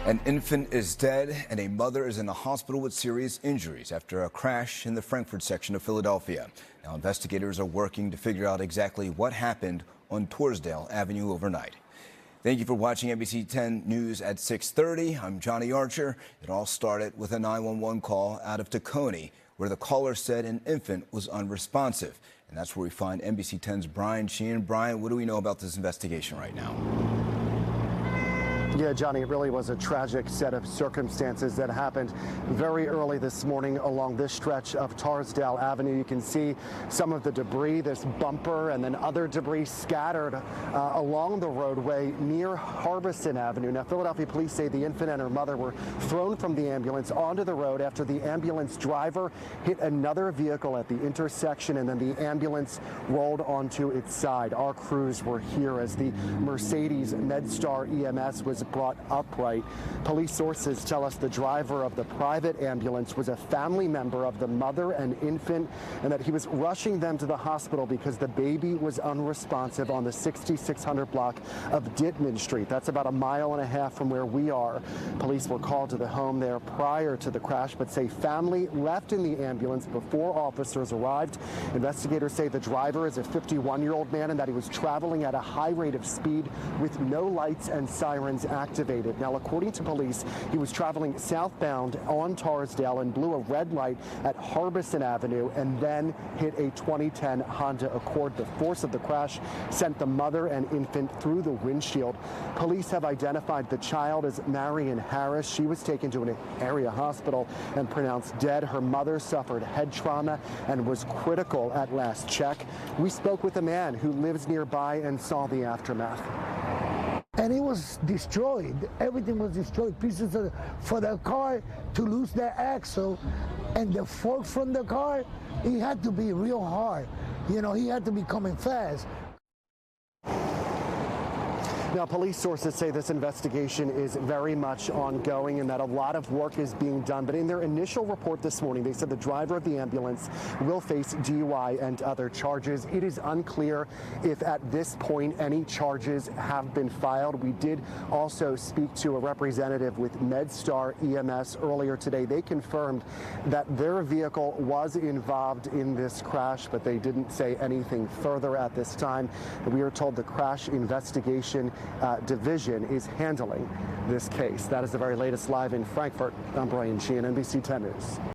An infant is dead and a mother is in the hospital with serious injuries after a crash in the Frankfurt section of Philadelphia. Now investigators are working to figure out exactly what happened on Torresdale Avenue overnight. Thank you for watching NBC 10 News at 6:30. I'm Johnny Archer. It all started with a 911 call out of Tacony where the caller said an infant was unresponsive. And that's where we find NBC 10's Brian Sheehan. Brian, what do we know about this investigation right now? Yeah, Johnny, it really was a tragic set of circumstances that happened very early this morning along this stretch of Torresdale Avenue. You can see some of the debris, this bumper, and then other debris scattered along the roadway near Harbison Avenue. Now, Philadelphia police say the infant and her mother were thrown from the ambulance onto the road after the ambulance driver hit another vehicle at the intersection, and then the ambulance rolled onto its side. Our crews were here as the Mercedes MedStar EMS was brought upright. Police sources tell us the driver of the private ambulance was a family member of the mother and infant, and that he was rushing them to the hospital because the baby was unresponsive on the 6600 block of Dittman Street. That's about a mile and a half from where we are. Police were called to the home there prior to the crash, but say family left in the ambulance before officers arrived. Investigators say the driver is a 51-year-old man and that he was traveling at a high rate of speed with no lights and sirens activated. Now, according to police, he was traveling southbound on Torresdale and blew a red light at Harbison Avenue and then hit a 2010 Honda Accord. The force of the crash sent the mother and infant through the windshield. Police have identified the child as Marion Harris. She was taken to an area hospital and pronounced dead. Her mother suffered head trauma and was critical at last check. We spoke with a man who lives nearby and saw the aftermath. And it was destroyed. Everything was destroyed. Pieces of, for the car to lose their axle and the fork from the car, it had to be real hard. You know, he had to be coming fast. Now, police sources say this investigation is very much ongoing and that a lot of work is being done. But in their initial report this morning, they said the driver of the ambulance will face DUI and other charges. It is unclear if at this point any charges have been filed. We did also speak to a representative with MedStar EMS earlier today. They confirmed that their vehicle was involved in this crash, but they didn't say anything further at this time. We are told the crash investigation division is handling this case. That is the very latest live in Frankfurt. I'm Brian Sheehan, NBC 10 News.